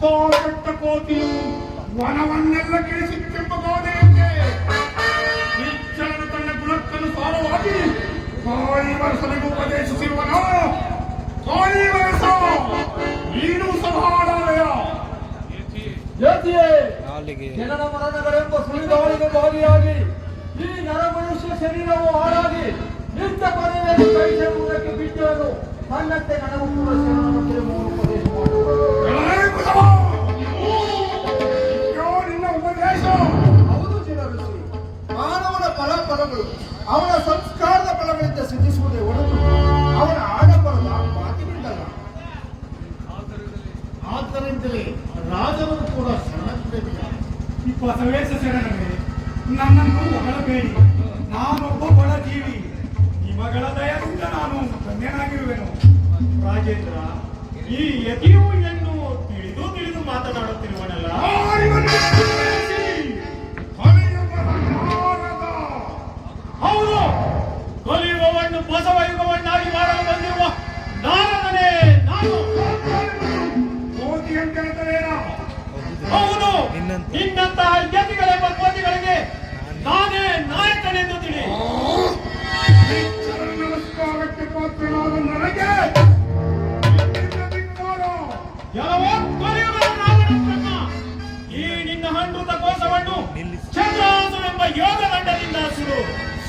ತೋಟ ಕೋತಿಯು ವನವನ್ನೆಲ್ಲ ಕೇಳಿಸಿತ್ತೆಂಬ ಗೋದೆಯಂತೆ ನಿಚ್ಚಳನು ತನ್ನ ಗುಣಕ್ಕನುಸಾರವಾಗಿ ಕಾಳಿ ವರ್ಷನಿಗೂ ಉಪದೇಶಿಸಿರುವನು. ಕಾಳಿ ವರ್ಷ ನೀನು ಸಭಾಲಯ ಜನನ ಮರಣಗಳೆಂಬ ಸುಳಿದಾಳಿಗೆ ಭಾಗಿಯಾಗಿ ಈ ನರಮನುಷ್ಯ ಶರೀರವು ಹಾಳಾಗಿ ನಿತ್ಯ ಕೊನೆಯಲ್ಲಿ ಕೈಸೆರುವುದಕ್ಕೆ ಬಿಟ್ಟವನು ತನ್ನಂತೆ ನನಗೂ ಕೂಡ ಶರಣನಂತೆ ಉಪದೇಶ ನಿನ್ನ ಉಪದೇಶ ಹೌದು ಋಷಿ. ಮಾನವನ ಫಲಗಳು ಅವನ ಸಂಸ್ಕಾರದ ಫಲಗಳಿಂದ ಸಿದ್ಧಿಸುವುದೇ ಹೊರತು ಅವನ ಆಡಂಬರದ ಮಾತಿನಿಂದಲ್ಲ. ಆದ್ದರಿಂದಲೇ ರಾಜರು ಕೂಡ ಶರಣಕ್ರಿಯ ಈ ಬಸವೇಶ ಶರಣರೇ, ನನ್ನನ್ನು ಹೊಗಳಬೇಡಿ. ನಾನೊಬ್ಬ ಬಡ ಜೀವಿ. ನಿಮಗಳ ದಯದಿಂದ ನಾನು ಧನ್ಯನಾಗಿರುವೆನು. ರಾಜೇಂದ್ರ, ಈ ಯತಿಯು ಎಂದು ತಿಳಿದು ಮಾತನಾಡುತ್ತಿರುವನಲ್ಲ. ಹೌದು, ಕಲಿಯುವವನ್ನು ಬಸವಯುಗವನ್ನಾಗಿ ಮಾಡಲು ಬಂದಿರುವ ನಾರದನೇ ನಾನು. ಹೌದು, ನಿನ್ನಂತಹ ಯತಿಗಳೆಂಬ ಕೋತಿಗಳಿಗೆ ನಾನೇ ನಾಯಕನೆಂದು ತಿಳಿ. ನಮಸ್ಕಾರಕ್ಕೆ ಪಾತ್ರನಾದ ನನಗೆ ಈ ನಿನ್ನ ಹಣ್ಣುತ ಕೋಶವನ್ನು ಚಂದ್ರಾಸುರೆಂಬ ಯೋಗ ದಂಡದಿಂದ ಸುಡು.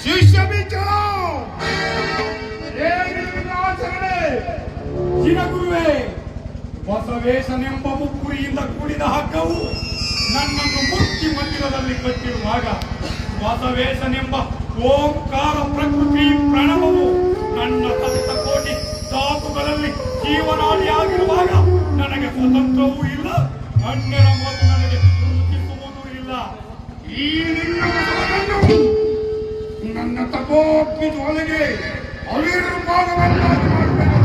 ಶಿಷ್ಯ ಗುರುವೇ, ಬಸವೇಶನೆಂಬ ಮುಕ್ಕುರಿಯಿಂದ ಕೂಡಿದ ಹಗ್ಗವು ನನ್ನನ್ನು ಮುಕ್ತಿ ಮಂದಿರದಲ್ಲಿ ಕಟ್ಟಿರುವಾಗ ಬಸವೇಶನೆಂಬ ಓಂಕಾರ ಪ್ರಕೃತಿ ಪ್ರಣವವು ನನ್ನ ಸಪ್ತ ಕೋಟಿ ಧಾತುಗಳಲ್ಲಿ ಜೀವನಾಡಿಯಾಗಿರುವಾಗ ನನಗೆ ಸ್ವತಂತ್ರವೂ ಇಲ್ಲ, ಅನ್ಯರ ಮಾತು ನನಗೆ ರುಚಿಸುವುದೂ ಇಲ್ಲ. ಈ ನನ್ನ ತಪೋಗ್ನಿ ಜ್ವಾಲೆಗೆ ಅವಿರ್ಭಾಗವನ್ನಾಗಿ ಮಾಡಬೇಕು.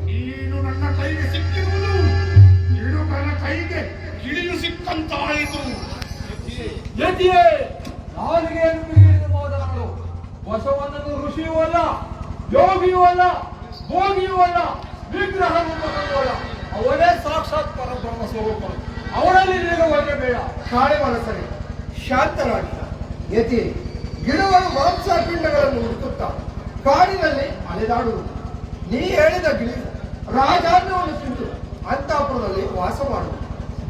ನೀನು ನನ್ನ ಕೈಗೆ ಸಿಕ್ಕಿರುವುದು ಇಡುಗನ ಕೈಗೆ ಹಿಡಿದು ಸಿಕ್ಕಂತಾಯಿತು. ಯತಿಯೇ, ನಾಲಿಗೆಯನ್ನು ಬಿಗಿದು ಮಾತನಾಡು. ಬಸವಣ್ಣನು ಋಷಿಯೂ ಅಲ್ಲ, ಯೋಗಿಯೂ ಅಲ್ಲ, ಭೋಗಿಯೂ ಅಲ್ಲ, ವಿಗ್ರಹವೂ ಅಲ್ಲ. ಅವನೇ ಸಾಕ್ಷಾತ್ ಪರಬ್ರಹ್ಮ ಸ್ವರೂಪ. ಅವನಲ್ಲಿ ನೀನು ಹೋಗಬೇಡ. ಕಾಳೆ ಮನಸ್ಸರಿ ಶಾಂತರಾಗಿ ಯತಿ ಗಿಡಗಳು ಮಾಂಸಪಿಂಡಗಳನ್ನು ಹುಡುಕುತ್ತಾ ಕಾಡಿನಲ್ಲಿ ಅಲೆದಾಡುವುದು. ನೀ ಹೇಳಿದ ಗಿಳಿ ರಾಜಾಜ್ಞವನ್ನು ತಿಂದು ಅಂತಃಪುರದಲ್ಲಿ ವಾಸ ಮಾಡುವುದು.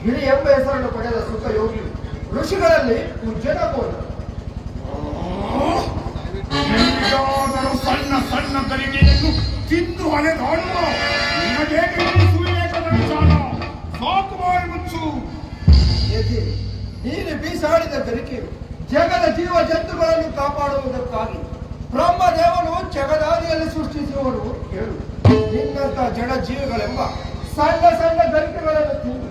ಗಿಳಿ ಎಂಬ ಹೆಸರನ್ನು ಪಡೆದ ಸುಖ ಯೋಗಿ ಋಷಿಗಳಲ್ಲಿ ಪೂಜ್ಯನಾಗುವುದು. ಸಣ್ಣ ಸಣ್ಣ ಕಲಿಕೆಯನ್ನು ತಿಂದು ಅಲೆದಾಡುವ ನಿನಗೆ ಸಾಕು ಮಾಡಿ ಮುಚ್ಚು. ನೀನು ಬೀಸಾಡಿದ ಗರಿಕೆಯು ಜಗದ ಜೀವ ಜಂತುಗಳನ್ನು ಕಾಪಾಡುವುದಕ್ಕಾಗಿ ಬ್ರಹ್ಮದೇವನು ಜಗದಾದಿಯಲ್ಲಿ ಸೃಷ್ಟಿಸುವನು. ಹೇಳು, ನಿನ್ನಂತ ಜಡ ಜೀವಿಗಳೆಂಬ ಸಣ್ಣ ಸಣ್ಣ ಗರಿಕೆಗಳನ್ನು ತಿಂದು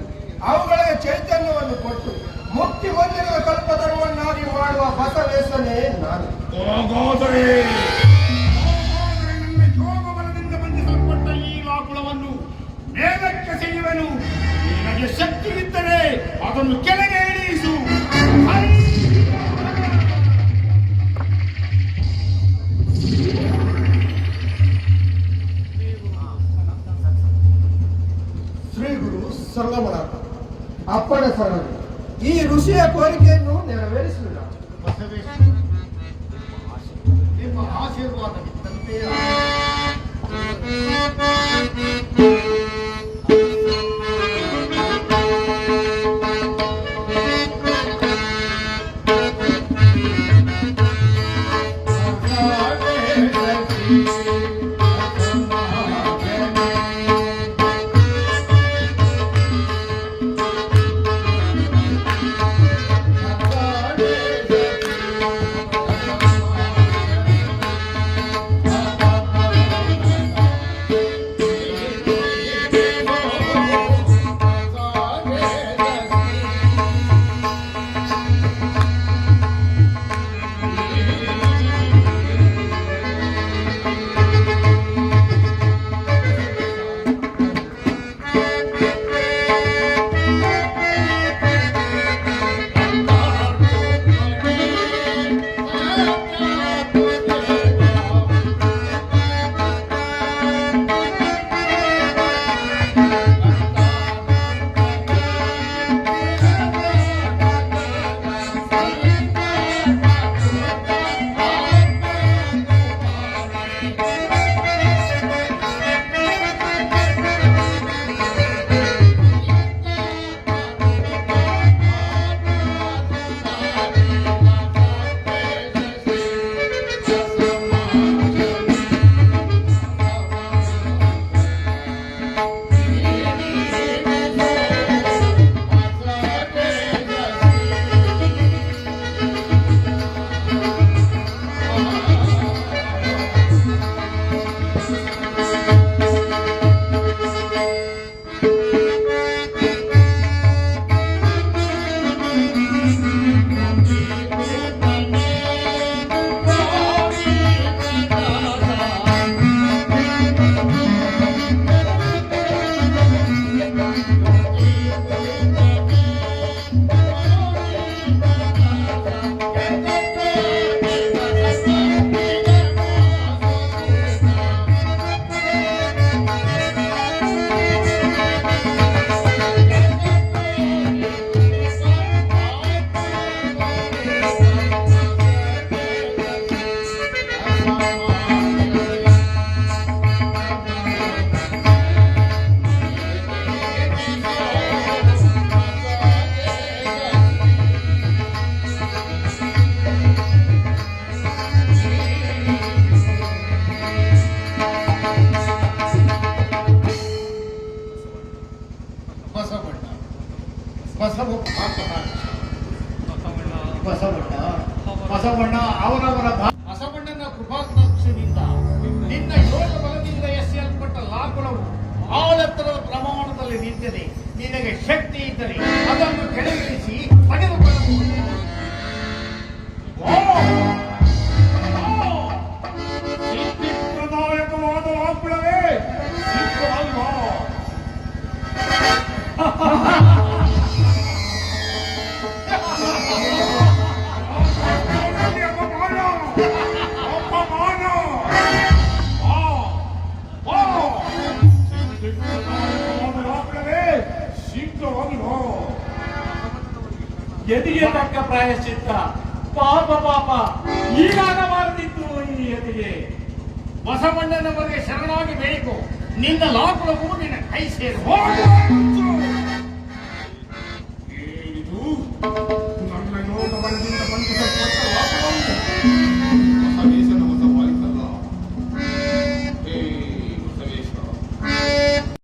ಅವುಗಳಿಗೆ ಚೈತನ್ಯವನ್ನು ಕೊಟ್ಟು ಮುಕ್ತಿ ಹೊಂದಿರುವ ಕಲ್ಪತರುವನ್ನಾಗಿ ಮಾಡುವ ಬಸವೇಶನೇ ನಾನು. ನನ್ನ ಯೋಗಬಲದಿಂದ ಬಂಧಿಸಲ್ಪಟ್ಟ ಈ ಲಾಕುಳವನ್ನು ಮೇಲಕ್ಕೆ ಸೆಳೆಯುವೆನು. ನಿನಗೆ ಶಕ್ತಿಯಿದ್ದರೆ ಅದನ್ನು ಕೆಳಗೆ ಇಳಿಸು. ಶ್ರೀ ಗುರು ಸರ್ವಮನಾಥ ಅಪ್ಪಣ ಸರಣಿ ಈ ಋಷಿಯ ಕೋರಿಕೆಯನ್ನು ನೆರವೇರಿಸಲಿಲ್ಲ. ನಿಮ್ಮ ಆಶೀರ್ವಾದವಿದ್ದಂತೆ ಬಸವಣ್ಣ ಅವರವರ ಬಸವಣ್ಣನ ಕೃಪಾಕಟಾಕ್ಷದಿಂದ ನಿನ್ನ ಯೋಗ ಬಲದಿಂದ ಎಸೆಯಲ್ಪಟ್ಟ ಲಾಕುಳವು ಆಳತ್ತರದ ಪ್ರಮಾಣದಲ್ಲಿ ನಿಂತಿದೆ. ನಿನಗೆ ಶಕ್ತಿ ಇದ್ದರೆ ಅದನ್ನು ಕೆಳಗಿಳಿಸಿ ಪಡೆದುಕೊಳ್ಳಬಹುದು. ಸಿದ್ಧಿಪ್ರದಾಯಕವಾದ ಲಾಕುಳವೇ ಸಿದ್ಧವಲ್ವಾ? ಎದಿಗೆ ತಕ್ಕ ಪ್ರಾಯಶ್ಚಿತ್ತ. ಪಾಪ ಪಾಪ ಈಗಾಗಬಾರದಿತ್ತು ಈ ಎದಿಗೆ. ಬಸವಣ್ಣನವರಿಗೆ ಶರಣಾಗಿ ಬೇಕು. ನಿನ್ನ ಲಾಕುಳವು ನಿನ್ನ ಕೈ ಸೇರು.